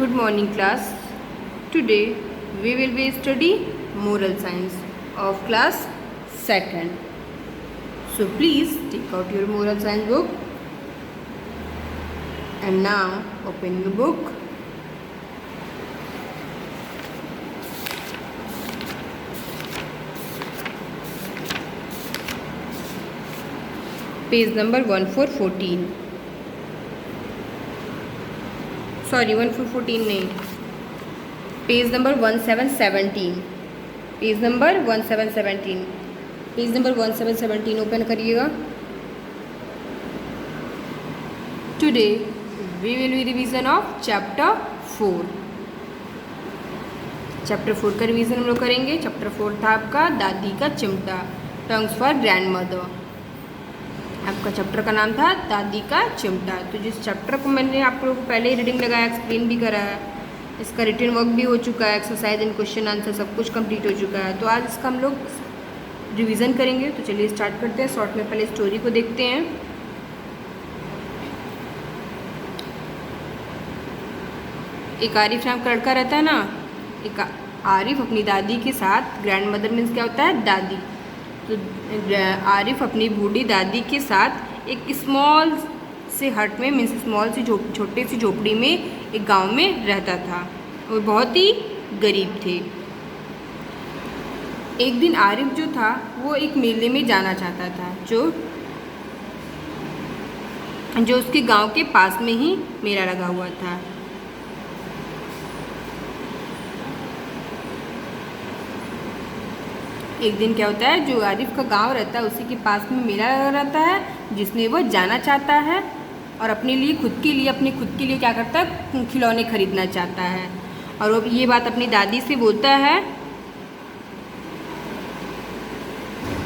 Good morning class. Today we will be study moral science of class 2nd. So please take out your moral science book and now open the book. Page number 1414. Sorry, 1414 नहीं, page number 1717. Page number 1717. Page number 1717 open करिएगा. Today we will be revision of chapter 4. Chapter 4 का revision हम लोग करेंगे. Chapter 4 था आपका दादी का चिमटा, टंग्स फॉर ग्रैंड मदर. आपका चैप्टर का नाम था दादी का चिमटा. तो जिस चैप्टर को मैंने आप लोगों को पहले ही रीडिंग लगाया, एक्सप्लेन भी करा है, इसका रिटन वर्क भी हो चुका है, एक्सरसाइज एंड क्वेश्चन आंसर सब कुछ कंप्लीट हो चुका है. तो आज इसका हम लोग रिवीजन करेंगे. तो चलिए स्टार्ट करते हैं. शॉर्ट में पहले स्टोरी को देखते हैं. एक आरिफ नाम का लड़का रहता है ना. एक आरिफ अपनी दादी के साथ, ग्रैंड मदर मीन्स क्या होता है, दादी. तो आरिफ अपनी बूढ़ी दादी के साथ एक स्मॉल से हट में, मीन्स स्मॉल सी छोटी सी झोपड़ी में एक गांव में रहता था. और बहुत ही गरीब थे. एक दिन आरिफ जो था वो एक मेले में जाना चाहता था, जो उसके गांव के पास में ही मेला लगा हुआ था. एक दिन क्या होता है, जो आरिफ का गांव रहता है उसी के पास में मेला लगा रहता है, जिसमें वह जाना चाहता है और अपने लिए खुद के लिए क्या करता है, खिलौने खरीदना चाहता है. और वो ये बात अपनी दादी से बोलता है.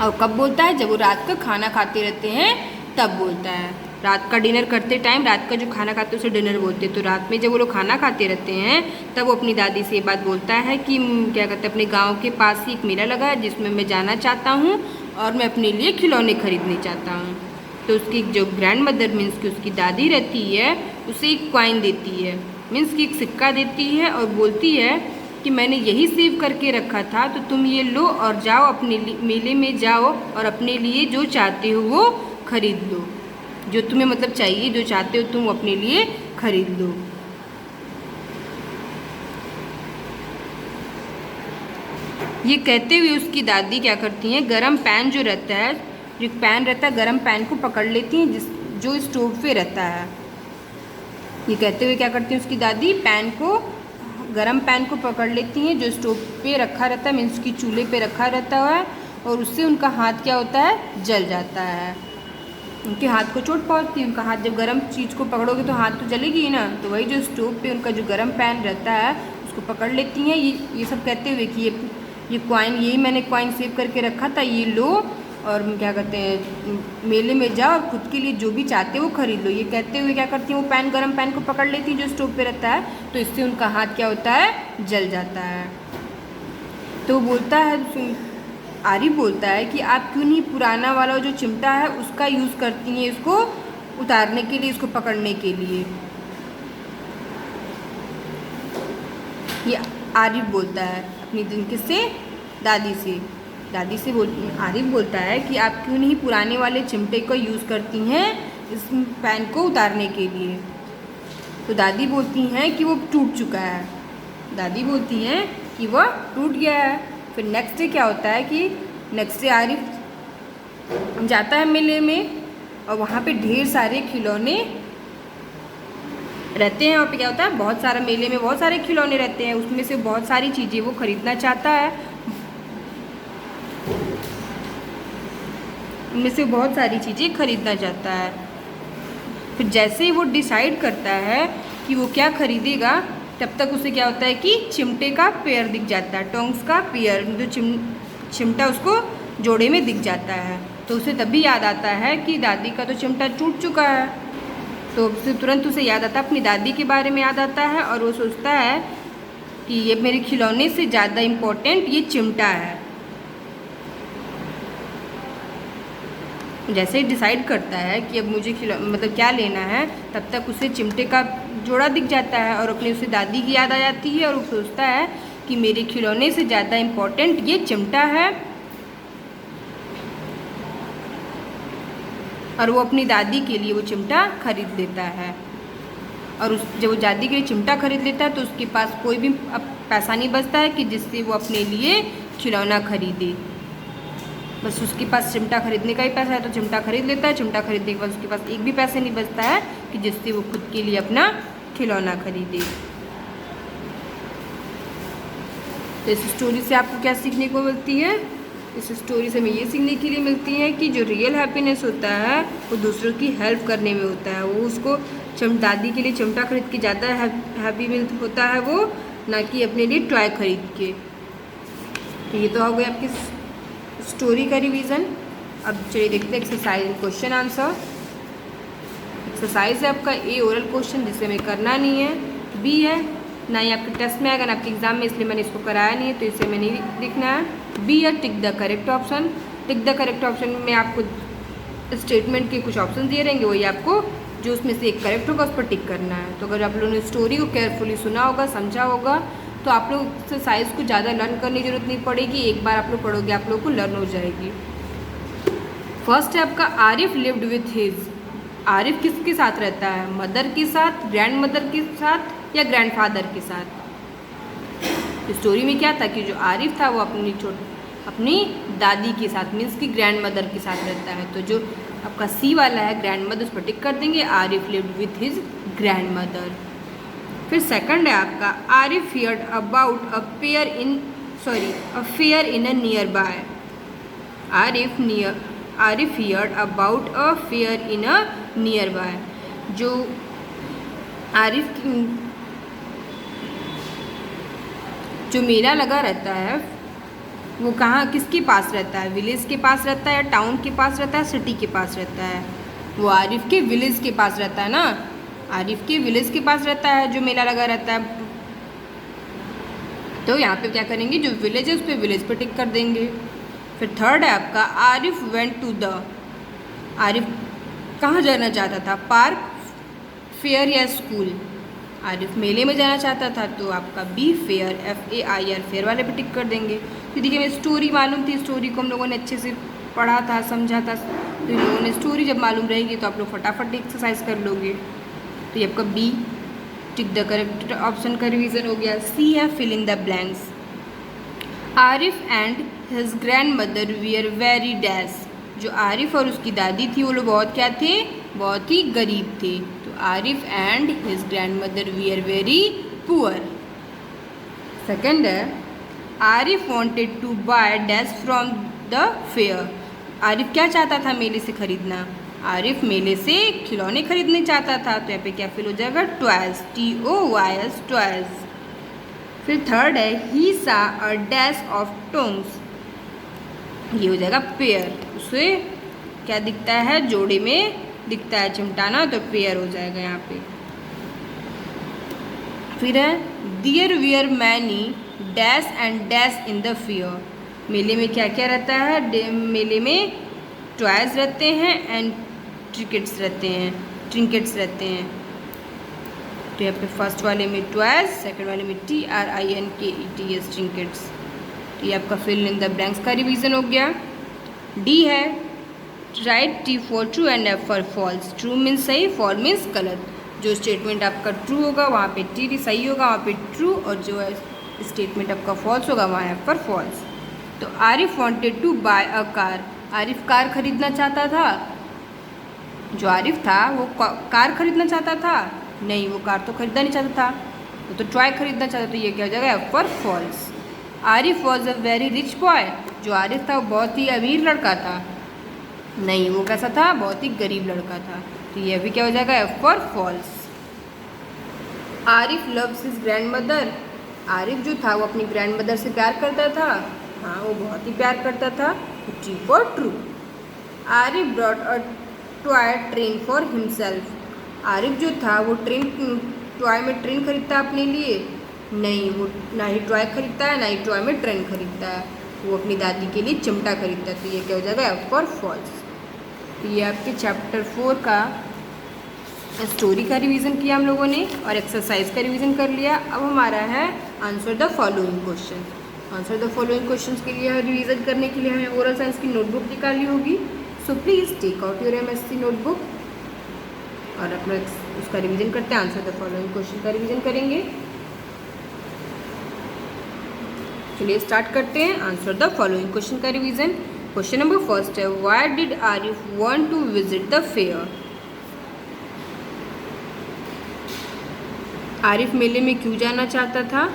और कब बोलता है, जब वो रात का खाना खाते रहते हैं तब बोलता है. रात का डिनर करते टाइम, रात का जो खाना खाते हैं उसे डिनर बोलते हैं. तो रात में जब वो लोग खाना खाते रहते हैं तब वो अपनी दादी से ये बात बोलता है कि क्या कहते हैं, अपने गांव के पास ही एक मेला लगा है जिसमें मैं जाना चाहता हूँ और मैं अपने लिए खिलौने खरीदने चाहता हूँ. तो उसकी जो ग्रैंड मदर मीन्स की उसकी दादी रहती है, उसे एक कॉइन देती है, मीन्स की एक सिक्का देती है और बोलती है कि मैंने यही सेव करके रखा था, तो तुम ये लो और जाओ अपने मेले में जाओ और अपने लिए जो चाहते हो वो खरीद लो. जो तुम्हें मतलब चाहिए, जो चाहते हो तुम अपने लिए खरीद लो. ये कहते हुए उसकी दादी क्या करती हैं, गरम पैन जो रहता है, गरम पैन को पकड़ लेती हैं जो स्टोव पे रहता है. ये कहते हुए क्या करती हैं उसकी दादी, गरम पैन को पकड़ लेती हैं जो स्टोव पे रखा रहता है, मीन्स की चूल्हे पे रखा रहता है. और उससे उनका हाथ क्या होता है, जल जाता है. उनके हाथ को चोट पहुंचती है. उनका हाथ, जब गर्म चीज़ को पकड़ोगे तो हाथ तो जलेगी ही ना. तो वही जो स्टोव पे उनका जो गर्म पैन रहता है उसको पकड़ लेती हैं. ये सब कहते हुए कि ये कॉइन, यही मैंने कॉइन सेव करके रखा था, ये लो और क्या कहते हैं, मेले में जाओ और खुद के लिए जो भी चाहते हो वो खरीद लो. ये कहते हुए क्या करती हैं, वो गर्म पैन को पकड़ लेती हैं जो स्टोव पे रहता है. तो इससे उनका हाथ क्या होता है, जल जाता है. तो बोलता है, आरिफ बोलता है कि आप क्यों नहीं पुराना वाला जो चिमटा है उसका यूज़ करती हैं, इसको उतारने के लिए, इसको पकड़ने के लिए. ये आरिफ बोलता है अपनी किससे, दादी से. आरिफ बोलता है कि आप क्यों नहीं पुराने वाले चिमटे को यूज़ करती हैं इस पैन को उतारने के लिए. तो दादी बोलती हैं कि वो टूट चुका है. दादी बोलती हैं कि वह टूट गया है. फिर नेक्स्ट डे क्या होता है कि नेक्स्ट डे आरिफ जाता है मेले में और वहाँ पे ढेर सारे खिलौने रहते हैं. वहाँ पे क्या होता है, बहुत सारा, मेले में बहुत सारे खिलौने रहते हैं. उसमें से बहुत सारी चीज़ें वो खरीदना चाहता है. उनमें से बहुत सारी चीज़ें खरीदना चाहता है. फिर जैसे ही वो डिसाइड करता है कि वो क्या खरीदेगा, तब तक उसे क्या होता है कि चिमटे का पेयर दिख जाता है, टोंग्स का पेयर, जो चिमटा उसको जोड़े में दिख जाता है. तो उसे तभी याद आता है कि दादी का तो चिमटा टूट चुका है. तो उसे तुरंत याद आता है, अपनी दादी के बारे में याद आता है और वो सोचता है कि ये मेरे खिलौने से ज़्यादा इम्पोर्टेंट ये चिमटा है. जैसे ही डिसाइड करता है कि अब मुझे मतलब क्या लेना है, तब तक उसे चिमटे का जोड़ा दिख जाता है और अपनी उसे दादी की याद आ जाती है और वो सोचता है कि मेरे खिलौने से ज़्यादा इम्पोर्टेंट ये चिमटा है। और वो अपनी दादी के लिए वो चिमटा खरीद लेता है। और जब वो दादी के लिए चिमटा खरीद लेता है तो उसके पास कोई भी पैसा नहीं बचता है कि जिससे वो अपने लिए खिलौना खरीदे। बस उसके पास चिमटा खरीदने का ही पैसा है तो चिमटा खरीद लेता है। चिमटा खरीदने के बाद उसके पास एक भी पैसे नहीं बचता है कि जिससे वो खुद के लिए अपना खिलौना खरीदे। तो इस स्टोरी से आपको क्या सीखने को मिलती है? इस स्टोरी से हमें ये सीखने के लिए मिलती है कि जो रियल हैप्पीनेस होता है वो दूसरों की हेल्प करने में होता है। वो उसको दादी के लिए चिमटा खरीद के ज़्यादा हैप्पी होता है वो, ना कि अपने लिए टॉय खरीद के। तो ये तो हो गया आपकी स्टोरी का रिवीजन। अब चलिए देखते हैं exercise and question answer. Exercise है आपका ए ओरल क्वेश्चन जिसे हमें करना नहीं है, बी है ना ही आपके टेस्ट में आएगा ना आपके एग्जाम में, इसलिए मैंने इसको कराया नहीं है तो इसे हमें नहीं लिखना है। बी है टिक the correct option. Tick the correct option में आपको स्टेटमेंट के कुछ ऑप्शन दिए रहेंगे, वही आपको जो उसमें से एक करेक्ट होगा उस पर टिक करना है। तो अगर आप लोगों ने स्टोरी को केयरफुली सुना होगा, समझा होगा, तो आप लोग एक्सरसाइज को ज़्यादा लर्न करने की जरूरत नहीं पड़ेगी। एक बार आप लोग पढ़ोगे आप लोग को लर्न हो जाएगी। फर्स्ट है आपका Arif lived with his. Arif किसके साथ रहता है? मदर के साथ, ग्रैंड मदर के साथ या ग्रैंडफादर के साथ? स्टोरी में क्या था कि जो आरिफ था वो अपनी दादी के साथ मीन्स की ग्रैंड मदर के साथ रहता है। तो जो आपका सी वाला है ग्रैंड मदर, उस पर टिक कर देंगे। Arif lived with his grand mother. फिर सेकंड है आपका Arif heard about a fair in a near by. Arif heard about a fair in a near by. जो आरिफ जो मेला लगा रहता है वो कहाँ किसके पास रहता है? विलेज के पास रहता है या टाउन के पास रहता है, सिटी के पास रहता है? वो आरिफ के विलेज के पास रहता है ना। आरिफ के विलेज के पास रहता है जो मेला लगा रहता है। तो यहाँ पे क्या करेंगे, जो विलेज है उस पर विलेज पर टिक कर देंगे। फिर थर्ड है आपका Arif went to the. Arif कहाँ जाना चाहता था? पार्क, फेयर या स्कूल? आरिफ मेले में जाना चाहता था तो आपका बी फेयर, FAIR, फेयर वाले पे टिक कर देंगे। तो देखिए हमें स्टोरी मालूम थी, स्टोरी को हम लोगों ने अच्छे से पढ़ा था, समझा था। तो इन लोगों ने स्टोरी जब मालूम रहेगी तो आप लोग फटाफट एक्सरसाइज कर लोगे। तो ये आपका B tick the correct option का रिवीजन हो गया। सी है fill in the blanks. Arif and his grandmother were very dash. जो आरिफ और उसकी दादी थी वो लोग बहुत क्या थे? बहुत ही गरीब थे। तो Arif and his grandmother were very poor. Second है Arif wanted to buy dash from the fair. Arif क्या चाहता था मेले से खरीदना? आरिफ मेले से खिलौने खरीदने चाहता था। तो यहाँ पे क्या फिल हो जाएगा? Toys, TOYS, toys. फिर थर्ड है ही सा अ डैश ऑफ टोंग्स। ये हो जाएगा पेयर। उसे क्या दिखता है? जोड़े में दिखता है चिमटाना, तो पेयर हो जाएगा यहाँ पे। फिर है there were many dash and dash in the fair. मेले में क्या क्या रहता है? मेले में टॉयज रहते हैं एंड ट्रिंकेट्स रहते हैं। तो यहाँ पे फर्स्ट वाले में टॉयज, सेकंड वाले में TRINKETS, ट्रिंकेट्स। तो ये आपका फिल इन द ब्लैंक्स का रिवीजन हो गया। डी है write T for true and F for false. True means सही, फॉल मीन्स गलत। जो स्टेटमेंट आपका ट्रू होगा वहाँ पे T सही होगा, वहाँ पे ट्रू, और जो स्टेटमेंट आपका फॉल्स होगा वहाँ F पर फॉल्स। तो Arif wanted to buy a car. Arif car खरीदना चाहता था। जो आरिफ था वो कार खरीदना चाहता था? नहीं, वो कार तो खरीदना नहीं चाहता था, वो तो टॉय खरीदना चाहता था। तो ये क्या हो जाएगा? F पर false. Arif was a very rich boy. जो आरिफ था वो बहुत ही अमीर लड़का था। नहीं, वो कैसा था? बहुत ही गरीब लड़का था। तो ये भी क्या हो जाएगा? F for false. Arif loves his grandmother. Arif जो था वो अपनी ग्रैंड मदर से प्यार करता था। हाँ, वो बहुत ही प्यार करता था। T for true. Arif brought a toy train for himself. Arif जो था वो टॉय में ट्रेन खरीदता अपने लिए? नहीं, वो ना ही टॉय खरीदता है ना ही टॉय में ट्रेन खरीदता है। वो अपनी दादी के लिए चिमटा खरीदता है। तो ये क्या हो जाएगा? F for false. तो ये आपके चैप्टर 4 का स्टोरी का रिवीजन किया हम लोगों ने और एक्सरसाइज का रिवीजन कर लिया। अब हमारा है answer the following question. Answer the following question के लिए रिवीजन करने के लिए हमें ओरल साइंस की नोटबुक निकालनी होगी। So please take out your MSc notebook और अपना उसका रिवीजन करते हैं। आंसर द फॉलोइंग क्वेश्चन का रिवीजन करेंगे। चलिए स्टार्ट करते हैं आंसर द फॉलोइंग क्वेश्चन का रिवीजन। क्वेश्चन नंबर फर्स्ट है, why did Arif want to visit the fair? Arif मेले में क्यों जाना चाहता था?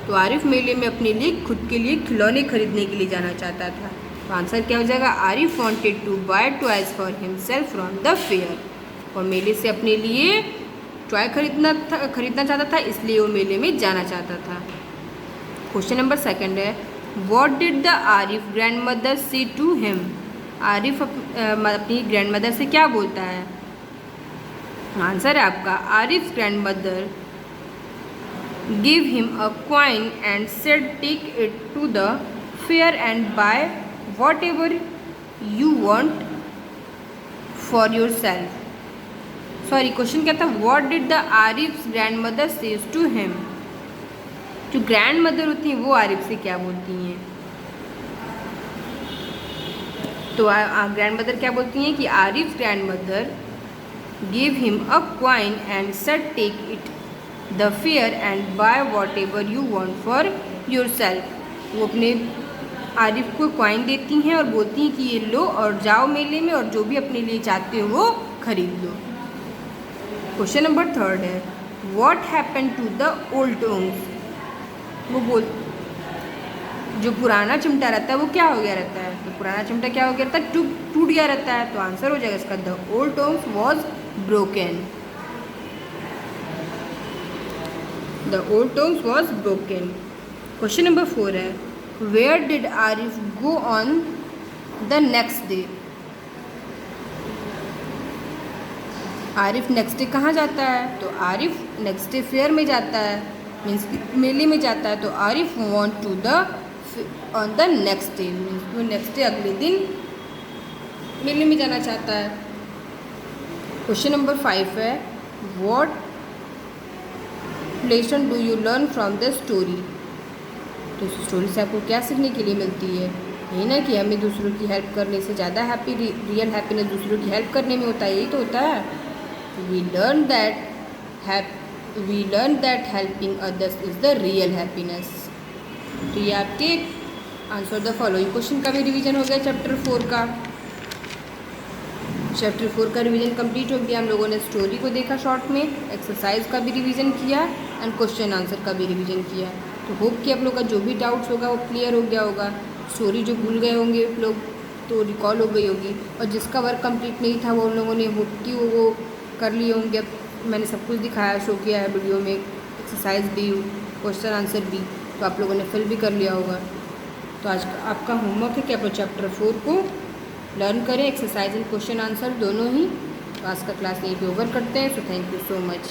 तो आरिफ मेले में अपने लिए खुद के लिए खिलौने खरीदने के लिए जाना चाहता था। तो आंसर क्या हो जाएगा? Arif wanted to buy toys for himself from the fair. और मेले से अपने लिए टॉय खरीदना चाहता था, इसलिए वो मेले में जाना चाहता था। क्वेश्चन नंबर सेकंड है, what did the Arif grand mother से टू हिम? आरिफ अपनी ग्रैंड मदर से क्या बोलता है? आंसर है आपका, Arif grand mother give him a coin and said take it to the fair and buy whatever you want for yourself. Sorry, question क्या था? What did the Arif's grandmother says to him? जो grand mother होती हैं वो आरिफ से क्या बोलती हैं? तो ग्रैंड मदर क्या बोलती हैं कि Arif grandmother give him a coin and said take it the fair and buy whatever you want for yourself. वो अपने आरिफ को कॉइन देती हैं और बोलती हैं कि ये लो और जाओ मेले में और जो भी अपने लिए चाहते हो वो खरीद लो। क्वेश्चन नंबर थर्ड है, what happen to the old tongs? वो जो पुराना चिमटा रहता है वो क्या हो गया रहता है? तो पुराना चिमटा क्या हो गया रहता है? टूट गया रहता है। तो आंसर हो जाएगा इसका, the old tongs was broken. The old tongs was broken. Question number 4 है, where did Arif go on the next day? Arif next day कहाँ जाता है? तो आरिफ नेक्स्ट डे फेयर में जाता है, मीन्स मेले में जाता है। तो Arif want to the on the next day, means वो नेक्स्ट डे अगले दिन मेले में जाना चाहता है। क्वेश्चन नंबर 5 है, what lesson do you learn from the story? तो इस स्टोरी से आपको क्या सीखने के लिए मिलती है? यही ना कि हमें दूसरों की हेल्प करने से ज़्यादा रियल हैप्पीनेस दूसरों की हेल्प करने में होता है। यही तो होता है, we learn that helping others is the real happiness. तो ये आपके आंसर द फॉलोइंग क्वेश्चन का भी रिवीजन हो गया चैप्टर 4 का। चैप्टर 4 का रिवीजन कंप्लीट हो गया। हम लोगों ने स्टोरी को देखा शॉर्ट में, एक्सरसाइज का भी रिवीजन किया एंड क्वेश्चन आंसर का भी रिवीजन किया। तो होप कि आप लोग का जो भी डाउट्स होगा वो क्लियर हो गया होगा। स्टोरी जो भूल गए होंगे लोग तो रिकॉल हो गई होगी, और जिसका वर्क कंप्लीट नहीं था वो उन लोगों ने होप कि वो कर लिए होंगे। मैंने सब कुछ दिखाया, शो किया है वीडियो में, एक्सरसाइज भी, क्वेश्चन आंसर भी, तो आप लोगों ने फिल भी कर लिया होगा। तो आज का आपका होमवर्क है कि आप चैप्टर 4 को लर्न करें, एक्सरसाइज एंड क्वेश्चन आंसर दोनों ही। तो आज का क्लास यहीं पे ओवर करते हैं। So thank you so much.